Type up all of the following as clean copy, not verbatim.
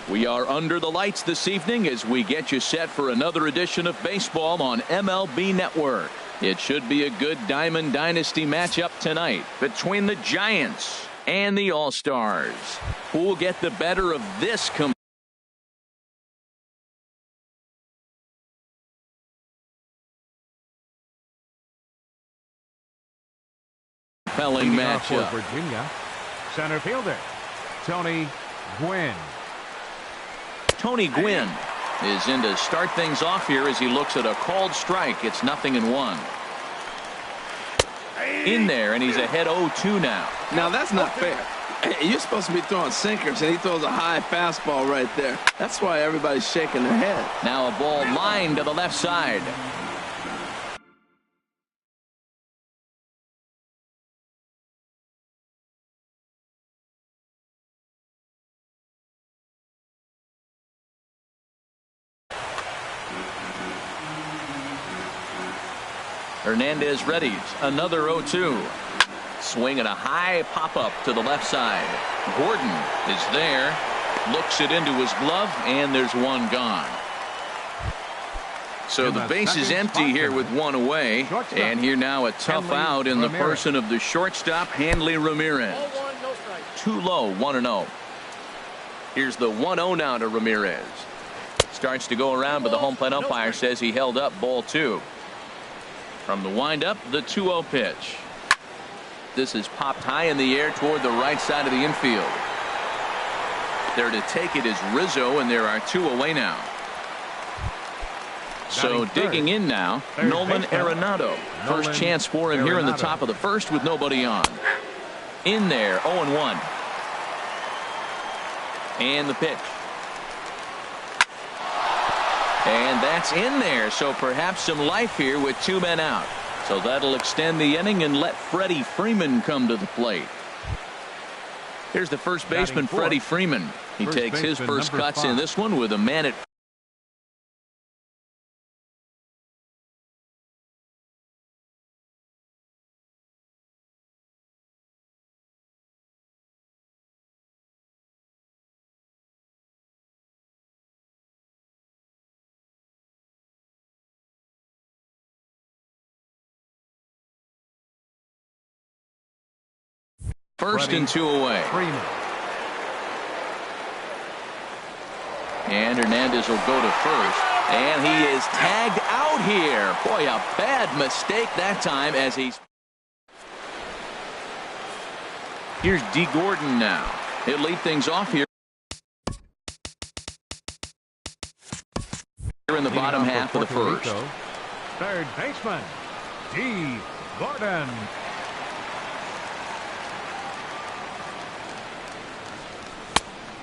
We are under the lights this evening as we get you set for another edition of baseball on MLB Network. It should be a good Diamond Dynasty matchup tonight between the Giants and the All-Stars. Who will get the better of this compelling matchup? For Virginia, center fielder Tony Gwynn. Tony Gwynn is in to start things off here as he looks at a called strike. It's 0-1. In there, and he's ahead 0-2 now. Now that's not fair. You're supposed to be throwing sinkers, and he throws a high fastball right there. That's why everybody's shaking their head. Now a ball lined to the left side. Hernandez readies another 0-2. Swing and a high pop-up to the left side. Gordon is there. Looks it into his glove, and there's one gone. So the base is empty here with one away. And here now a tough out in the person of the shortstop, Hanley Ramirez. Too low, 1-0. Here's the 1-0 now to Ramirez. Starts to go around, but the home plate umpire says he held up ball 2. From the windup, the 2-0 pitch. This is popped high in the air toward the right side of the infield. There to take it is Rizzo, and there are 2 away now. So digging in now, Nolan Arenado. First chance for him here in the top of the first with nobody on. In there, 0-1. And the pitch. And that's in there, so perhaps some life here with 2 men out. So that'll extend the inning and let Freddie Freeman come to the plate. Here's the first baseman, Freddie Freeman. He takes his first cuts in this one with a man at first and 2 away. And Hernandez will go to first. And he is tagged out here. Boy, a bad mistake that time as he's. Here's D. Gordon now. He'll lead things off here. Here in the bottom half of the first. Third baseman, D. Gordon.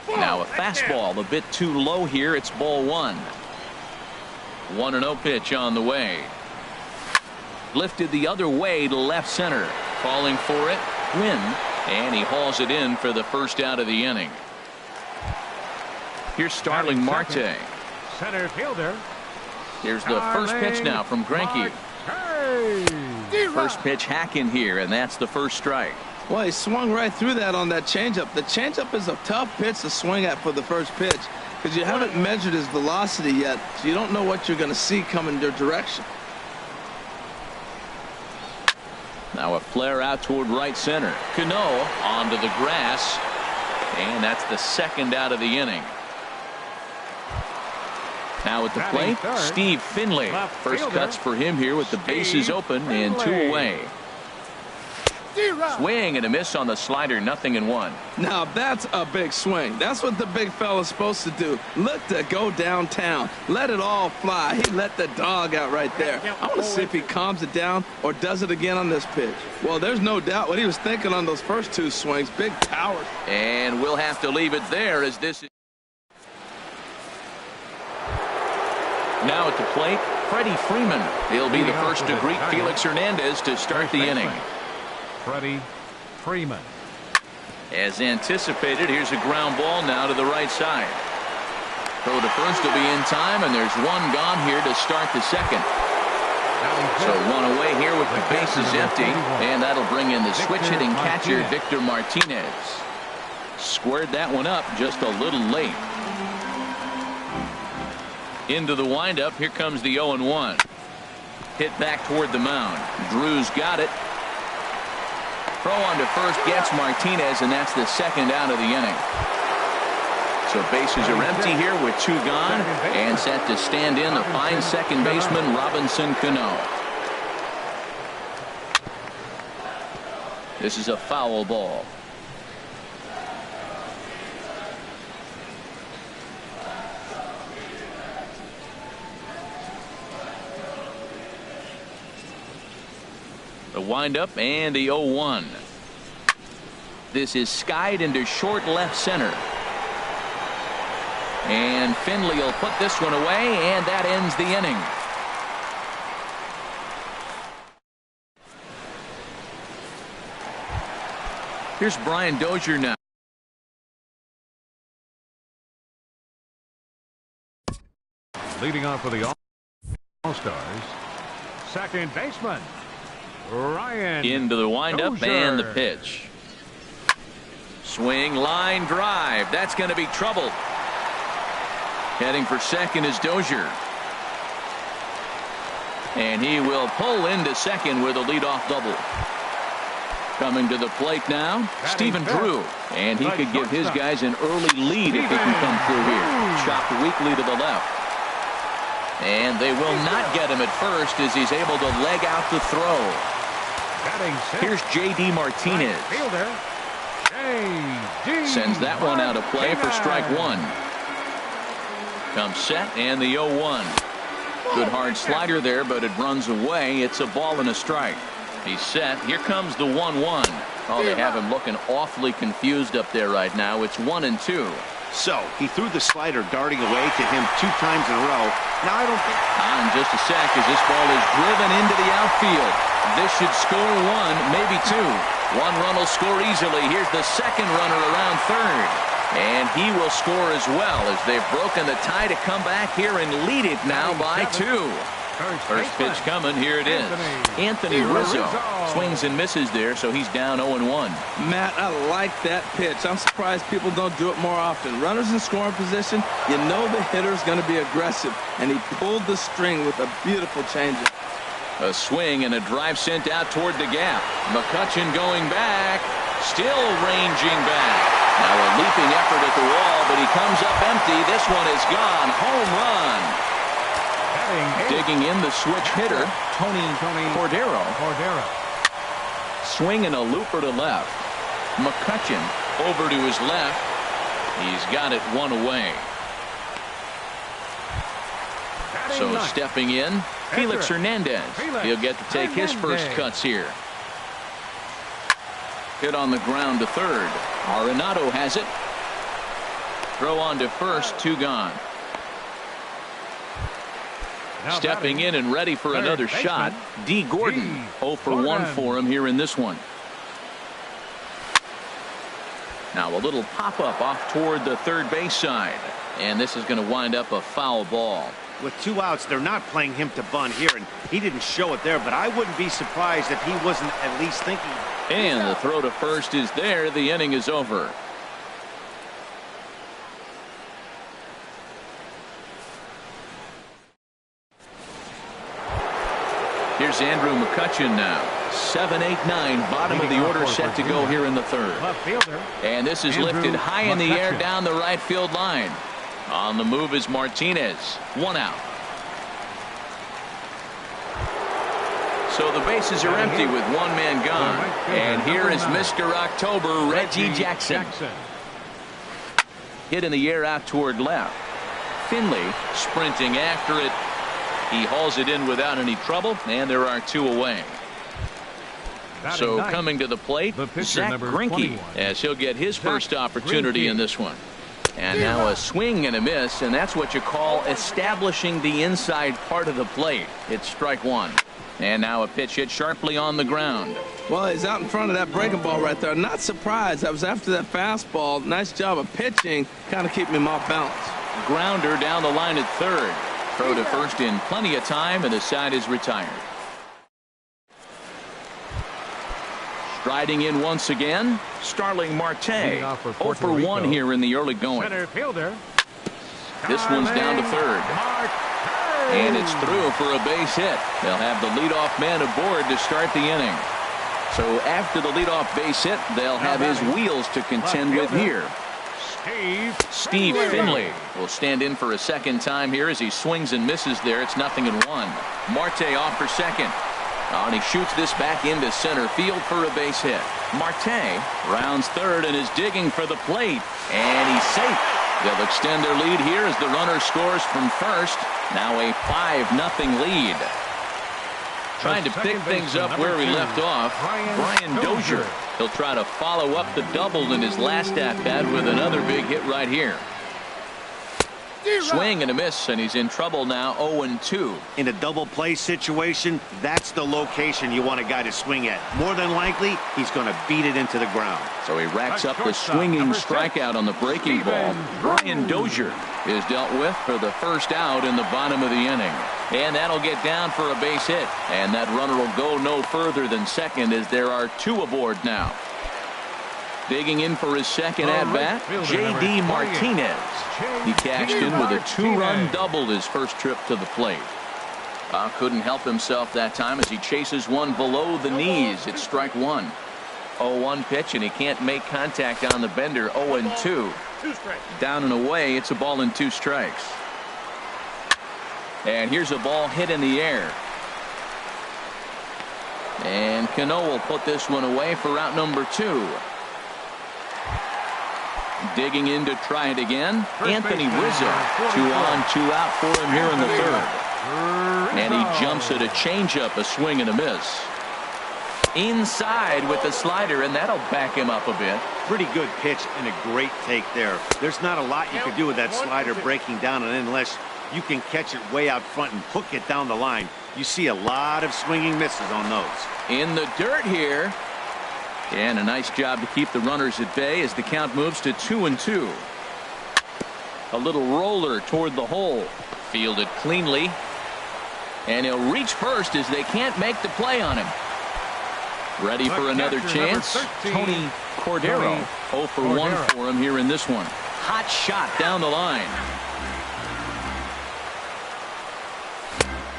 Now a fastball a bit too low here. It's ball 1. 1-0 pitch on the way. Lifted the other way to left center. Calling for it, Gwynn, and he hauls it in for the first out of the inning. Here's Starling Marte. Center fielder. Here's the first pitch now from Greinke. First pitch hack in here, and that's the first strike. Well, he swung right through that on that changeup. The changeup is a tough pitch to swing at for the first pitch because you haven't measured his velocity yet, so you don't know what you're going to see coming your direction. Now a flare out toward right center. Cano onto the grass, and that's the second out of the inning. Now at the plate, Steve Finley. First cuts for him here with the bases open and 2 away. Swing and a miss on the slider, 0-1. Now that's a big swing. That's what the big fella's supposed to do. Look to go downtown. Let it all fly. He let the dog out right there. I want to see if he calms it down or does it again on this pitch. Well, there's no doubt what he was thinking on those first 2 swings. Big power. And we'll have to leave it there as this is. Now at the plate, Freddie Freeman. He'll be the first to greet Felix Hernandez to start the inning. Freddie Freeman. As anticipated, here's a ground ball now to the right side. Throw to first will be in time, and there's one gone here to start the second. So one away here with the bases empty, and that'll bring in the switch hitting catcher Victor Martinez. Squared that one up just a little late. Into the windup. Here comes the 0-1. Hit back toward the mound. Drew's got it. Throw on to first gets Martinez, and that's the second out of the inning. So bases are empty here with 2 gone, and set to stand in the fine second baseman Robinson Cano. This is a foul ball. The windup and the 0-1. This is skied into short left center. And Finley will put this one away, and that ends the inning. Here's Brian Dozier now. Leading off for the All-Stars, second baseman Ryan. Into the windup Dozier. And the pitch. Swing, line drive. That's going to be trouble. Heading for second is Dozier. And he will pull into second with a leadoff double. Coming to the plate now, Stephen Drew. And he could give his guys an early lead if he can come through here. Chopped weakly to the left. And they will not get him at first as he's able to leg out the throw. Here's J.D. Martinez. Sends that one out of play for strike one. Comes set and the 0-1. Good hard slider there, but it runs away. It's a ball and a strike. He's set. Here comes the 1-1. Oh, they have him looking awfully confused up there right now. It's 1-2. So he threw the slider darting away to him 2 times in a row. Now I don't think. On just a sec as this ball is driven into the outfield. This should score 1, maybe 2. 1 run will score easily. Here's the second runner around third. And he will score as well as they've broken the tie to come back here and lead it now by 2. First pitch coming. Here it is. Anthony Rizzo swings and misses there, so he's down 0-1. Matt, I like that pitch. I'm surprised people don't do it more often. Runners in scoring position, you know the hitter's going to be aggressive, and he pulled the string with a beautiful changeup. A swing and a drive sent out toward the gap. McCutchen going back, still ranging back. Now a leaping effort at the wall, but he comes up empty. This one is gone. Home run. Digging in the switch hitter, Tony Cordero. Swing and a looper to left. McCutchen over to his left. He's got it 1 away. So stepping in, Felix Hernandez. He'll get to take his first cuts here. Hit on the ground to third. Arenado has it. Throw on to first, 2 gone. Stepping in and ready for another shot, D. Gordon. 0 for 1 for him here in this one. Now a little pop-up off toward the third base side. And this is going to wind up a foul ball. With 2 outs, they're not playing him to bunt here, and he didn't show it there, but I wouldn't be surprised if he wasn't at least thinking. And the throw to first is there. The inning is over. Here's Andrew McCutchen now. 7, 8, 9, bottom of the order set to go here in the third. And this is lifted high in the air down the right field line. On the move is Martinez. 1 out. So the bases are empty with 1 man gone. And here is Mr. October, Reggie Jackson. Hit in the air out toward left. Finley sprinting after it. He hauls it in without any trouble, and there are 2 away. So coming to the plate, Zach Greinke, as he'll get his first opportunity in this one. And now a swing and a miss, and that's what you call establishing the inside part of the plate. It's strike 1. And now a pitch hit sharply on the ground. Well, he's out in front of that breaking ball right there. Not surprised. I was after that fastball. Nice job of pitching, kind of keeping him off balance. Grounder down the line at third. Throw to first in plenty of time, and the side is retired. Striding in once again, Starling Marte. 0 for 1 here in the early going. This one's down to third. And it's through for a base hit. They'll have the leadoff man aboard to start the inning. So after the leadoff base hit, they'll have his wheels to contend with here. Steve Finley will stand in for a second time here as he swings and misses there. It's 0-1. Marte off for second. And he shoots this back into center field for a base hit. Marte rounds third and is digging for the plate. And he's safe. They'll extend their lead here as the runner scores from first. Now a 5-0 lead. Trying to pick things up where he left off. Brian Dozier. He'll try to follow up the double in his last at-bat with another big hit right here. Swing and a miss, and he's in trouble now. 0-2. In a double play situation, that's the location you want a guy to swing at. More than likely, he's going to beat it into the ground. So he racks up the swinging strikeout on the breaking ball. Brian Dozier is dealt with for the first out in the bottom of the inning. And that'll get down for a base hit. And that runner will go no further than second as there are two aboard now. Digging in for his second at-bat, J.D. Martinez. He cashed in with a 2-run double his first trip to the plate. Couldn't help himself that time as he chases one below the knees. It's strike one. 0-1 pitch, and he can't make contact on the bender. 0-2. Down and away, it's a ball and 2 strikes. And here's a ball hit in the air. And Cano will put this one away for out number 2. Digging in to try it again, Anthony Rizzo. 2 on, 2 out for him here in the third. And he jumps at a changeup, a swing and a miss. Inside with the slider, and that'll back him up a bit. Pretty good pitch and a great take there. There's not a lot you can do with that slider breaking down, and unless you can catch it way out front and hook it down the line, you see a lot of swinging misses on those. In the dirt here. And a nice job to keep the runners at bay as the count moves to 2-2. A little roller toward the hole. Fielded cleanly. And he'll reach first as they can't make the play on him. Ready for another chance. Tony Cordero. 0 for 1 for him here in this one. Hot shot down the line.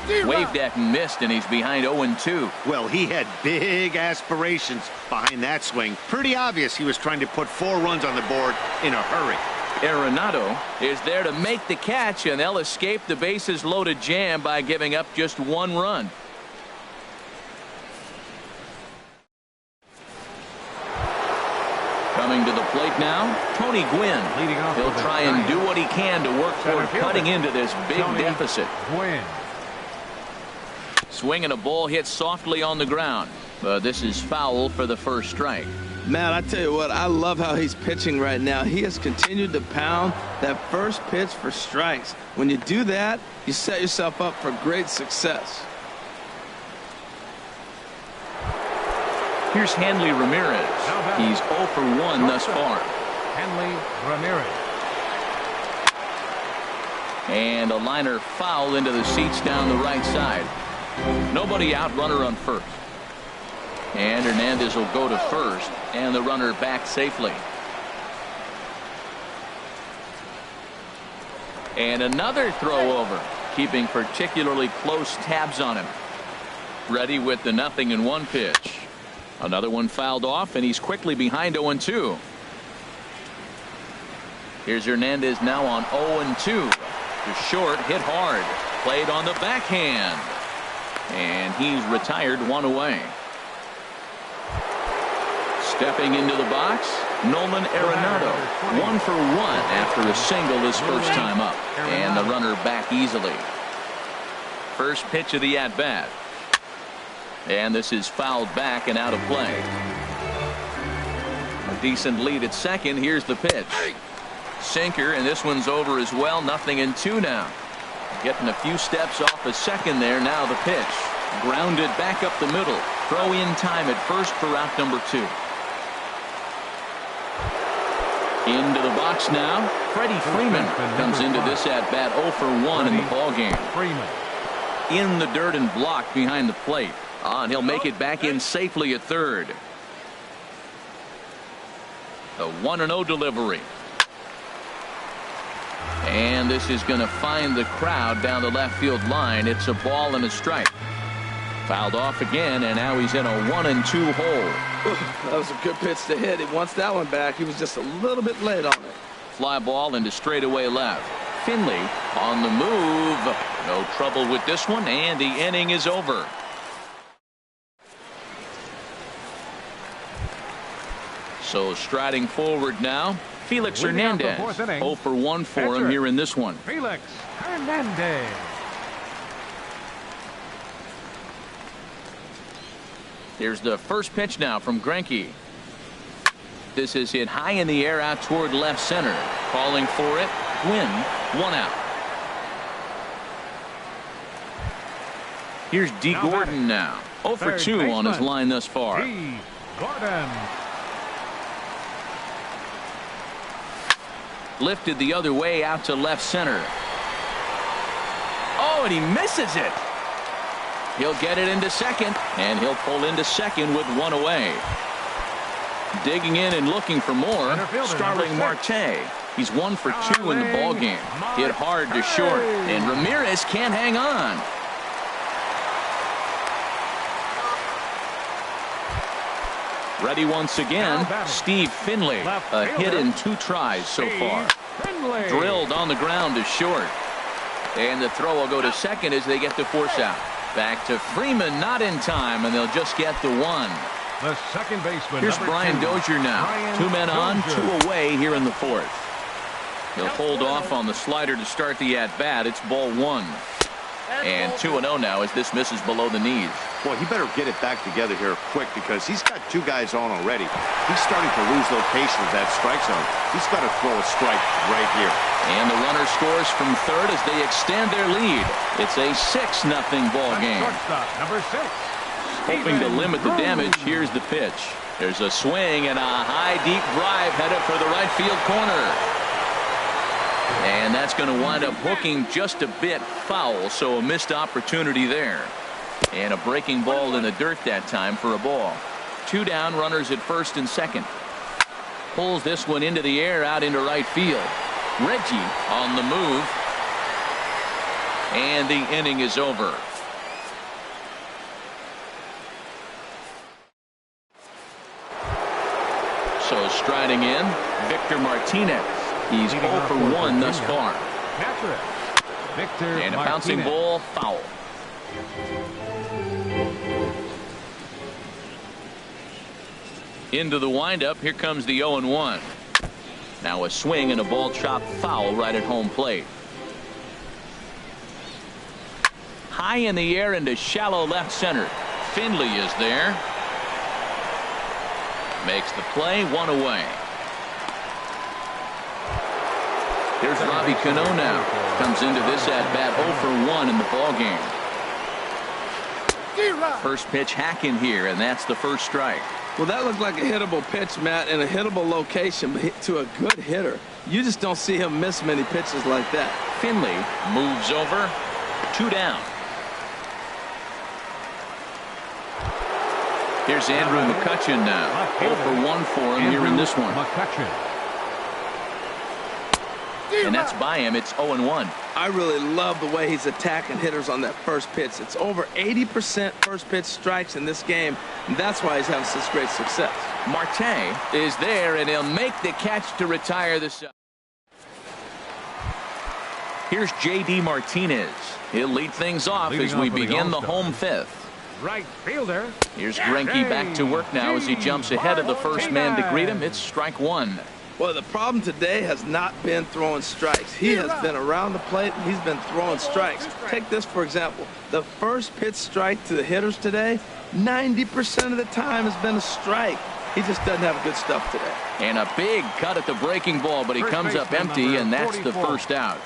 Waved at and missed, and he's behind 0-2. Well, he had big aspirations behind that swing. Pretty obvious he was trying to put 4 runs on the board in a hurry. Arenado is there to make the catch, and they'll escape the bases loaded jam by giving up just 1 run. Coming to the plate now, Tony Gwynn. He'll try and do what he can to work toward cutting into this big deficit. Swing and a ball hit softly on the ground. This is foul for the first strike. Matt, I tell you what, I love how he's pitching right now. He has continued to pound that first pitch for strikes. When you do that, you set yourself up for great success. Here's Hanley Ramirez. He's 0 for 1 thus far. Hanley Ramirez. And a liner foul into the seats down the right side. Nobody out, runner on first. And Hernandez will go to first, and the runner back safely. And another throw over, keeping particularly close tabs on him. Ready with the 0-1 pitch. Another one fouled off, and he's quickly behind 0-2. Here's Hernandez now on 0-2. To short, hit hard. Played on the backhand. And he's retired 1 away. Stepping into the box, Nolan Arenado. 1 for 1 after a single his first time up. And the runner back easily. First pitch of the at-bat. And this is fouled back and out of play. A decent lead at second. Here's the pitch. Sinker, and this one's over as well. 0-2 now. Getting a few steps off a second there. Now the pitch. Grounded back up the middle. Throw in time at first for out number 2. Into the box now. Freddie Freeman comes into this at bat 0 for 1 in the ballgame. In the dirt and blocked behind the plate. And he'll make it back in safely at third. The 1-0 delivery. And this is going to find the crowd down the left field line. It's a ball and a strike. Fouled off again, and now he's in a 1-2 hole. That was a good pitch to hit. He wants that one back. He was just a little bit late on it. Fly ball into straightaway left. Finley on the move. No trouble with this one, and the inning is over. So striding forward now, Felix Hernandez. 0 for 1 for him here in this one. Felix Hernandez. Here's the first pitch now from Greinke. This is hit high in the air out toward left center. Calling for it. Gwynn, 1 out. Here's D. Gordon now. 0 for 2 on his line thus far. D. Gordon. Lifted the other way out to left center. Oh, and he misses it. He'll get it into second, and he'll pull into second with 1 away. Digging in and looking for more, Starling Marte. He's 1 for 2 in the ballgame. Hit hard to short, and Ramirez can't hang on. Ready once again, Steve Finley. A hit in 2 tries so far. Drilled on the ground to short. And the throw will go to second as they get the force out. Back to Freeman, not in time, and they'll just get the 1. The second baseman. Here's Brian Dozier now. 2 men on, 2 away here in the 4th. He'll hold off on the slider to start the at-bat. It's ball 1. And 2-0 now as this misses below the knees. Boy, he better get it back together here quick because he's got 2 guys on already. He's starting to lose location of that strike zone. He's got to throw a strike right here. And the runner scores from third as they extend their lead. It's a 6-0 ball game. Shortstop, number 6. Hoping to limit the damage, here's the pitch. There's a swing and a high deep drive headed for the right field corner. And that's going to wind up hooking just a bit foul, so a missed opportunity there. And a breaking ball in the dirt that time for a ball. 2 down, runners at first and second. Pulls this one into the air out into right field. Reggie on the move. And the inning is over. So striding in, Victor Martinez. He's 0 for 1 thus far. Victor and a bouncing ball, foul. Into the windup, here comes the 0-1. Now a swing and a ball chopped foul right at home plate. High in the air into shallow left center. Finley is there. Makes the play, 1 away. Here's Robbie Cano now. Comes into this at-bat 0 for 1 in the ballgame. First pitch hacking here, and that's the first strike. Well, that looked like a hittable pitch, Matt, in a hittable location to a good hitter. You just don't see him miss many pitches like that. Finley moves over. 2 down. Here's Andrew McCutchen now. 0 for 1 for him here in this one. And that's by him. It's 0-1. I really love the way he's attacking hitters on that first pitch. It's over 80% first pitch strikes in this game, and that's why he's having such great success. Marte is there, and he'll make the catch to retire this. Here's J.D. Martinez. He'll lead things off as we begin the home 5th. Right fielder. Here's Greinke back to work now as he jumps ahead of the first man to greet him. It's strike 1. Well, the problem today has not been throwing strikes. He has been around the plate, and he's been throwing strikes. Take this, for example. The first pitch strike to the hitters today, 90% of the time has been a strike. He just doesn't have good stuff today. And a big cut at the breaking ball, but he comes up empty, and that's the first out.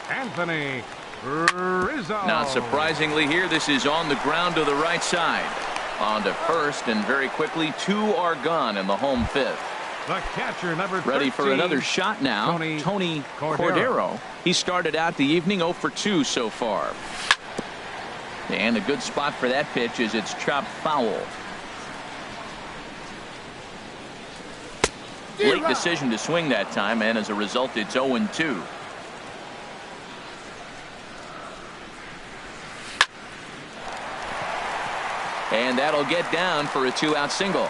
Anthony Rizzo. Not surprisingly here, this is on the ground to the right side. On to first, and very quickly, 2 are gone in the home 5th. The catcher, number 13, ready for another shot now. Tony Cordero. He started out the evening 0 for 2 so far. And a good spot for that pitch is it's chopped foul. Late decision to swing that time, and as a result, it's 0-2. that'll get down for a 2-out single.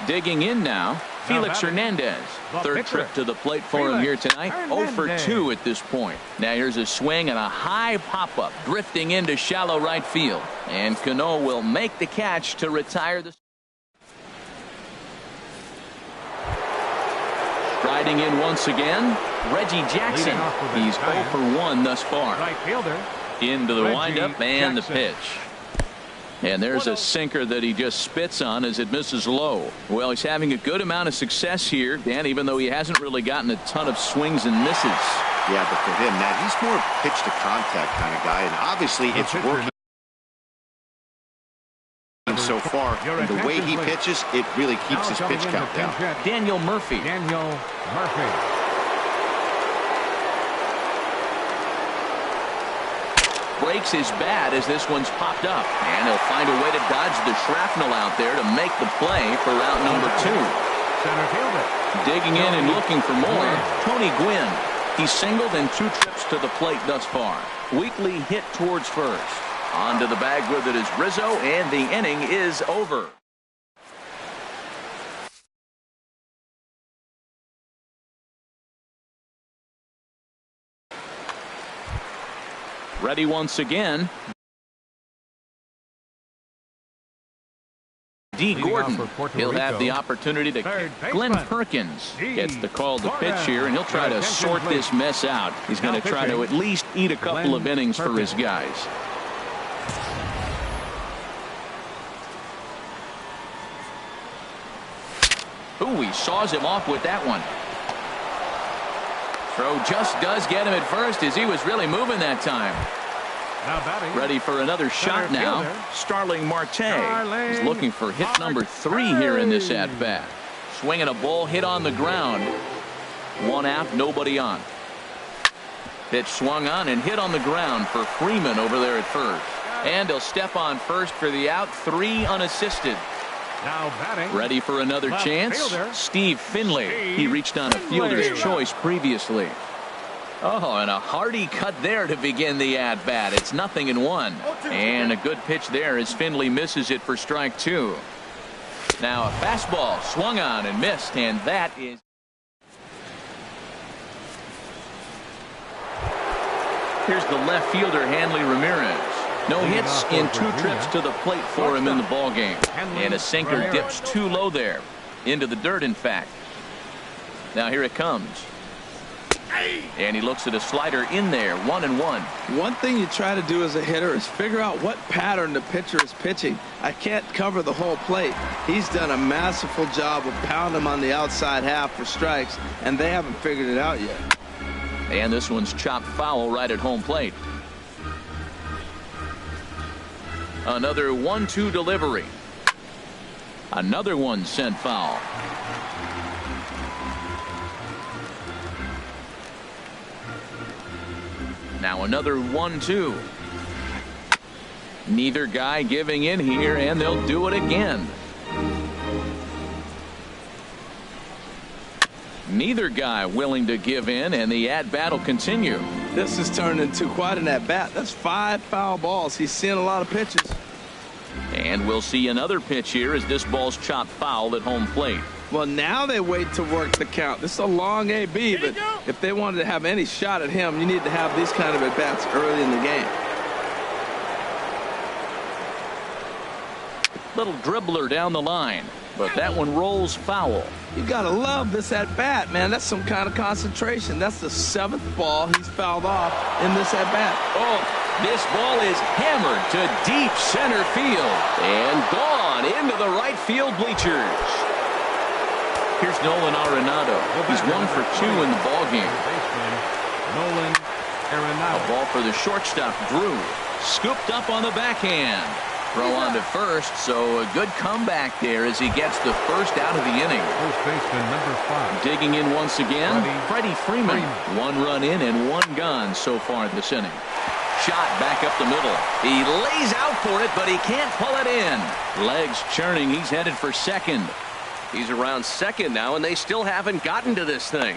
Digging in now, Felix Hernandez. Third trip to the plate for him here tonight. 0 for 2 at this point. Now here's a swing and a high pop-up drifting into shallow right field. And Cano will make the catch to retire the. Striding in once again, Reggie Jackson. He's 0 for 1 thus far. Right fielder. Into the windup and the pitch. And there's a sinker that he just spits on as it misses low. Well, he's having a good amount of success here, Dan, even though he hasn't really gotten a ton of swings and misses. Yeah, but for him, Matt, he's more pitch to contact kind of guy, and obviously it's working so far. And the way he pitches, it really keeps his pitch count down. Daniel Murphy. Breaks his bat as this one's popped up, and he'll find a way to dodge the shrapnel out there to make the play for route number 2. Center fielder. Digging in and looking for more, Tony Gwynn. He's singled in 2 trips to the plate thus far. Weekly hit towards first. Onto the bag with it is Rizzo, and the inning is over. Ready once again. D. Gordon. He'll have the opportunity to. Glenn Perkins gets the call to pitch here, and he'll try to sort this mess out. He's going to try to at least eat a couple of innings for his guys. Ooh, he saws him off with that one. Throw just does get him at first as he was really moving that time. Ready for another shot now. Starling Marte is looking for hit number 3 here in this at-bat. Swinging a ball hit on the ground. 1 out, nobody on. Pitch swung on and hit on the ground for Freeman over there at first. And he'll step on first for the out, 3 unassisted. Now batting. Ready for another chance? Steve Finley. He reached on a fielder's choice previously. Oh, and a hearty cut there to begin the at-bat. It's 0-1. And a good pitch there as Finley misses it for strike 2. Now a fastball swung on and missed, and that is. Here's the left fielder, Hanley Ramirez. No hits in 2 trips to the plate for him in the ballgame. And a sinker dips too low there. Into the dirt, in fact. Now here it comes. And he looks at a slider in there, 1-1. One thing you try to do as a hitter is figure out what pattern the pitcher is pitching. I can't cover the whole plate. He's done a masterful job of pounding him on the outside half for strikes, and they haven't figured it out yet. And this one's chopped foul right at home plate. Another 1-2 delivery. Another one sent foul. Now another 1-2. Neither guy giving in here, and they'll do it again. Neither guy willing to give in, and the at-bat will continue. This has turned into quite an at-bat. That's 5 foul balls. He's seeing a lot of pitches. And we'll see another pitch here as this ball's chopped foul at home plate. Well, now they wait to work the count. This is a long AB, but if they wanted to have any shot at him, you need to have these kind of at-bats early in the game. Little dribbler down the line, but that one rolls foul. You got to love this at-bat, man. That's some kind of concentration. That's the 7th ball he's fouled off in this at-bat. Oh, this ball is hammered to deep center field and gone into the right field bleachers. Here's Nolan Arenado. He's 1 for 2 in the ballgame. Nolan Arenado. A ball for the shortstop, Drew. Scooped up on the backhand. Throw on to first, so a good comeback there as he gets the first out of the inning. First baseman number 5. Digging in once again, Freddie Freeman. 1 run in and 1 gone so far this inning. Shot back up the middle. He lays out for it, but he can't pull it in. Legs churning. He's headed for second. He's around second now, and they still haven't gotten to this thing.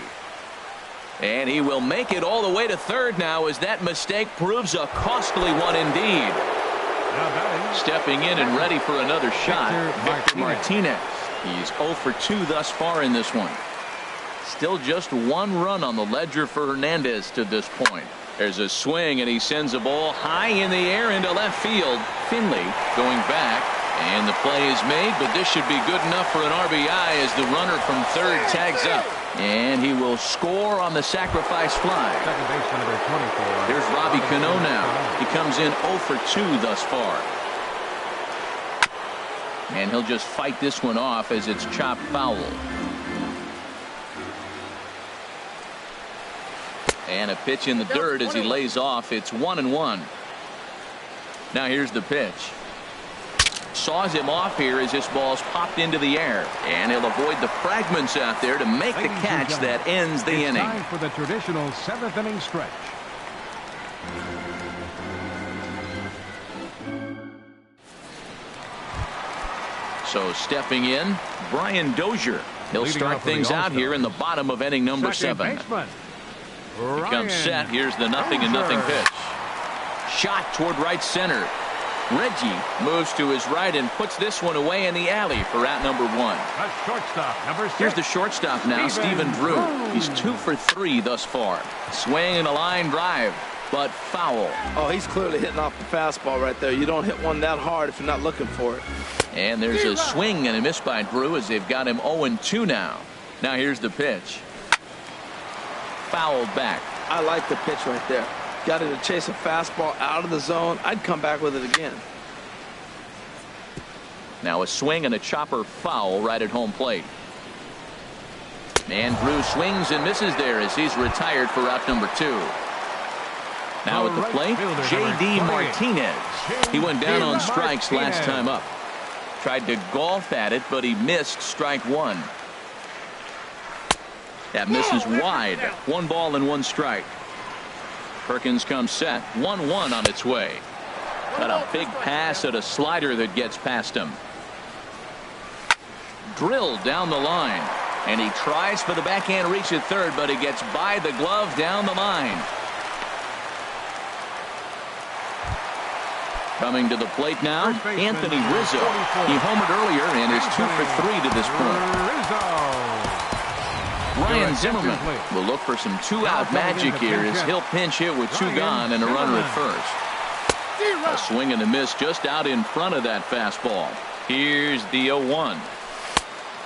And he will make it all the way to third now as that mistake proves a costly one indeed. Stepping in and ready for another shot, Victor Martinez. He's 0 for 2 thus far in this one. Still just one run on the ledger for Hernandez to this point. There's a swing, and he sends a ball high in the air into left field. Finley going back, and the play is made, but this should be good enough for an RBI as the runner from third tags up. And he will score on the sacrifice fly. Second baseman number 24. Here's Robbie Cano now. He comes in 0 for 2 thus far. And he'll just fight this one off as it's chopped foul. And a pitch in the dirt as he lays off. It's 1-1. Now here's the pitch. Saws him off here as this ball's popped into the air. And he'll avoid the fragments out there to make the catch that ends the inning. Time for the traditional 7th inning stretch. So stepping in, Brian Dozier. He'll start things out here in the bottom of inning number 7. He comes set. Here's the 0-0 pitch. Shot toward right center. Reggie moves to his right and puts this one away in the alley for out number 1. Shortstop, number 6. Here's the shortstop now, Stephen Drew. He's 2 for 3 thus far. Swing and a line drive, but foul. Oh, he's clearly hitting off the fastball right there. You don't hit one that hard if you're not looking for it. And there's a swing and a miss by Drew as they've got him 0-2 now. Now here's the pitch. Fouled back. I like the pitch right there. Got it to chase a fastball out of the zone. I'd come back with it again. Now a swing and a chopper foul right at home plate. And Drew swings and misses there as he's retired for out number 2. Now at the plate, J.D. Martinez. He went down on strikes last time up. Tried to golf at it, but he missed strike 1. That misses wide. 1 ball and 1 strike. Perkins comes set. 1-1 on its way. Got a big pass at a slider that gets past him. Drilled down the line. And he tries for the backhand reach at third, but he gets by the glove down the line. Coming to the plate now, Anthony Rizzo. He homered earlier and is 2 for 3 to this point. Ryan Zimmerman will look for some 2-out magic here as he'll pinch hit with 2 gone and a runner at first. A swing and a miss just out in front of that fastball. Here's the 0-1.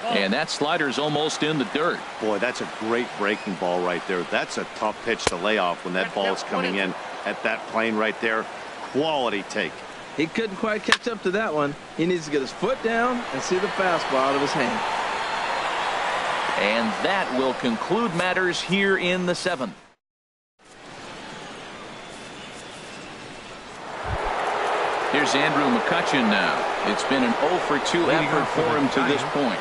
And that slider's almost in the dirt. Boy, that's a great breaking ball right there. That's a tough pitch to lay off when that ball's coming in at that plane right there. Quality take. He couldn't quite catch up to that one. He needs to get his foot down and see the fastball out of his hand. And that will conclude matters here in the 7th. Here's Andrew McCutchen now. It's been an 0 for 2 effort for him to this point.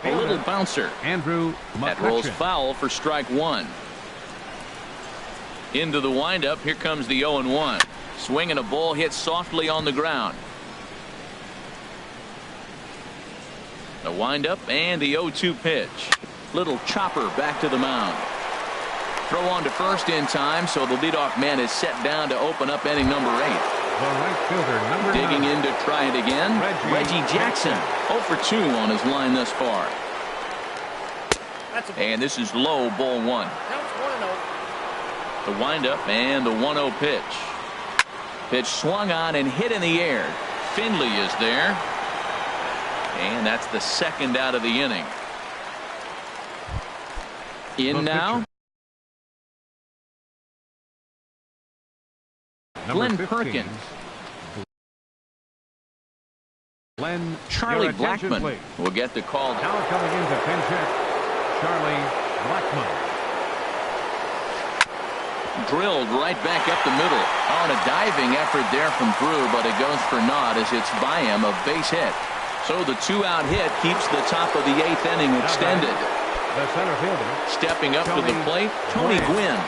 A little bouncer. Andrew McCutchen. That rolls foul for strike 1. Into the windup. Here comes the 0-1. Swing and a ball hit softly on the ground. The windup and the 0-2 pitch. Little chopper back to the mound. Throw on to first in time, so the leadoff man is set down to open up inning number 8. The right fielder, number 9. Digging in to try it again, Reggie Jackson. 0 for 2 on his line thus far. And this is low, ball 1. The windup and the 1-0 pitch. Pitch swung on and hit in the air. Finley is there. And that's the 2nd out of the inning. In now, Glenn Perkins. Charlie Blackmon will get the call. Now coming into pinch hit, Charlie Blackmon. Drilled right back up the middle. On a diving effort there from Drew, but it goes for naught as it's by him, a base hit. So the 2-out hit keeps the top of the 8th inning extended. The center fielder. Stepping up to the plate, Tony Gwynn.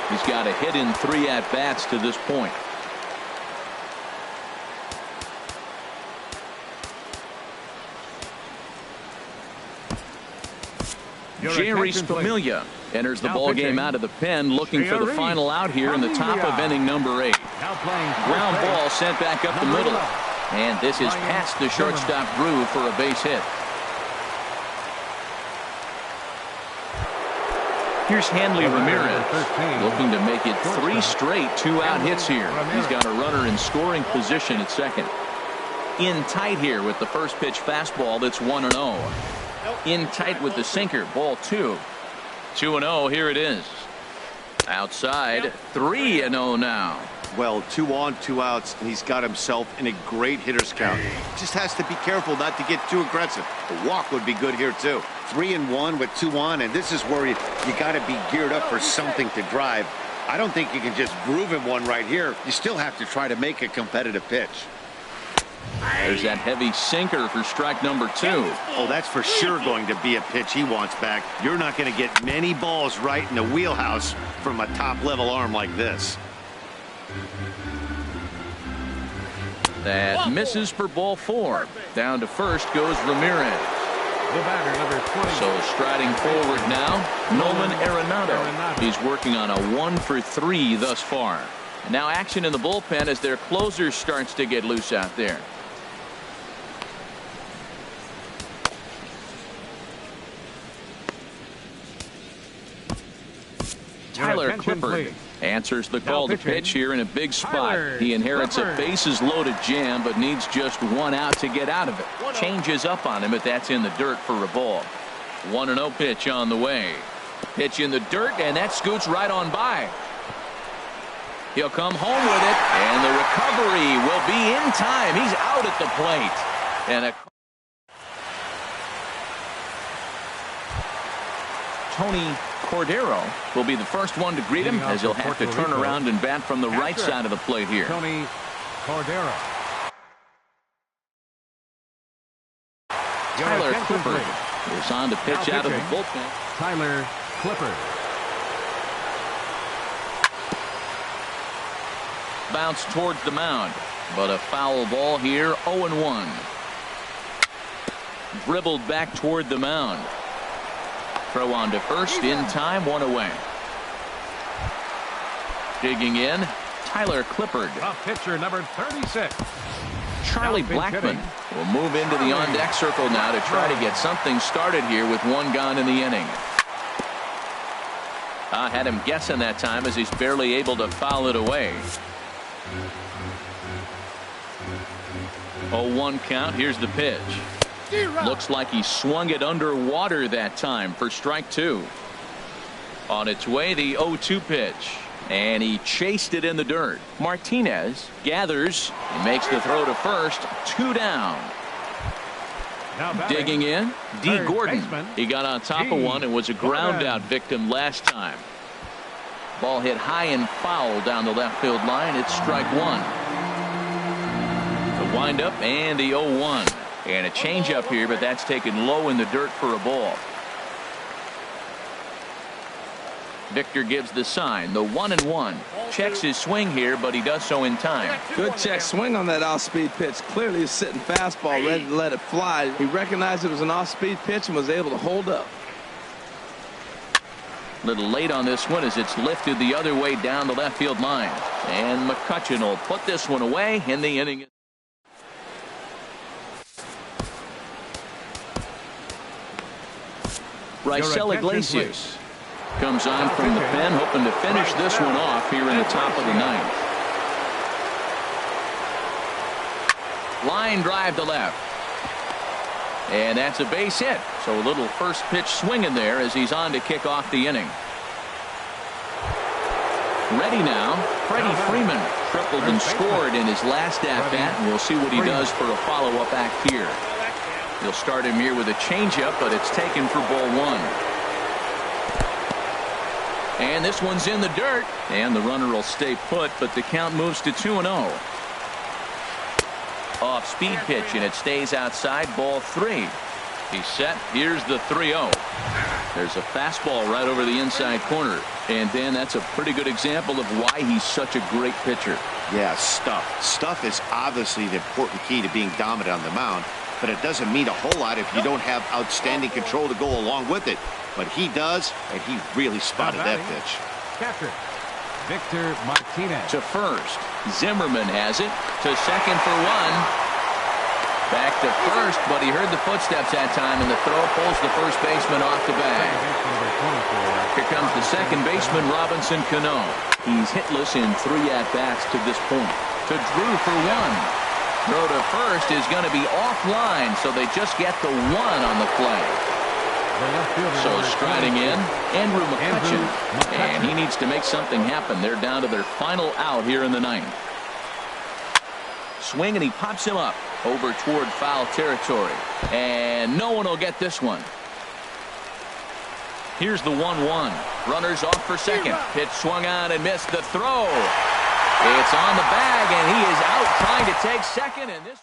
He's got a hit in 3 at-bats to this point. Jerry Familia Enters the ball game out of the pen, looking for the final out here in the top of inning number 8. Ground ball sent back up the middle. And this is past the shortstop Drew for a base hit. Here's Hanley Ramirez looking to make it 3 straight 2-out hits here. He's got a runner in scoring position at second. In tight here with the first pitch fastball that's 1-0. In tight with the sinker, ball 2. 2-0, here it is. Outside, 3-0 now. Well, 2 on, 2 outs, and he's got himself in a great hitter's count. Just has to be careful not to get too aggressive. The walk would be good here, too. 3-1 with 2 on, and this is where you got to be geared up for something to drive. I don't think you can just groove him one right here. You still have to try to make a competitive pitch. There's that heavy sinker for strike number 2. Oh, that's for sure going to be a pitch he wants back. You're not going to get many balls right in the wheelhouse from a top-level arm like this. That misses for ball 4. Down to first goes Ramirez. The batter, number 20. So striding forward now, Nolan Arenado. He's working on a 1-for-3 thus far. And now action in the bullpen as their closer starts to get loose out there. Tyler Clippard answers the call to pitch here in a big spot. He inherits a bases loaded jam but needs just 1 out to get out of it. Changes up on him, but that's in the dirt for a ball. 1-0 pitch on the way. Pitch in the dirt, and that scoots right on by. He'll come home with it, and the recovery will be in time. He's out at the plate. And Tony Cordero will be the first one to greet him, as he'll have to turn around and bat from the right side of the plate here. Tony Cordero. Tyler Clippard is on to pitch out of the bullpen. Tyler Clippard. Bounce towards the mound, but a foul ball here. 0-1. Dribbled back toward the mound. Throw on to first in time, 1 away. Digging in, Tyler Clippard. The pitcher, number 36. Charlie Blackmon will move into the on-deck circle now to try to get something started here with 1 gone in the inning. I had him guessing that time as he's barely able to foul it away. 0-1 count. Here's the pitch. Looks like he swung it underwater that time for strike 2. On its way, the 0-2 pitch. And he chased it in the dirt. Martinez gathers. He makes the throw to first. 2 down. Digging in, D. Gordon. He got on top of one and was a ground out victim last time. Ball hit high and foul down the left field line. It's strike 1. The windup and the 0-1. And a changeup here, but that's taken low in the dirt for a ball. Victor gives the sign. The 1-1. Checks his swing here, but he does so in time. Good check swing on that off-speed pitch. Clearly he's sitting fastball, ready to let it fly. He recognized it was an off-speed pitch and was able to hold up. Little late on this one as it's lifted the other way down the left field line. And McCutchen will put this one away in the inning. Raisel Iglesias comes on from the pen, hoping to finish this one off here in the top of the 9th. Line drive to left. And that's a base hit. So a little first pitch swing in there as he's on to kick off the inning. Ready now, Freddie Freeman tripled and scored in his last at-bat, and we'll see what he does for a follow-up act here. He'll start him here with a changeup, but it's taken for ball 1. And this one's in the dirt, and the runner will stay put, but the count moves to 2-0. Off speed pitch, and it stays outside. Ball 3. He's set. Here's the 3-0. There's a fastball right over the inside corner. And Dan, that's a pretty good example of why he's such a great pitcher. Yeah, stuff. Stuff is obviously the important key to being dominant on the mound. but it doesn't mean a whole lot if you don't have outstanding control to go along with it. But he does, and he really spotted that pitch. Catcher, Victor Martinez. To first. Zimmerman has it. To second for one. Back to first, but he heard the footsteps that time, and the throw pulls the first baseman off the bag. Here comes the second baseman, Robinson Cano. He's hitless in 3 at-bats to this point. To Drew for one. Throw to first is going to be offline, so they just get the one on the play. So striding in, Andrew McCutchen. And he needs to make something happen. They're down to their final out here in the 9th. Swing, and he pops him up over toward foul territory. And no one will get this one. Here's the 1-1. Runners off for second. Pitch swung on and missed the throw. It's on the bag, and he is out trying to take second. And this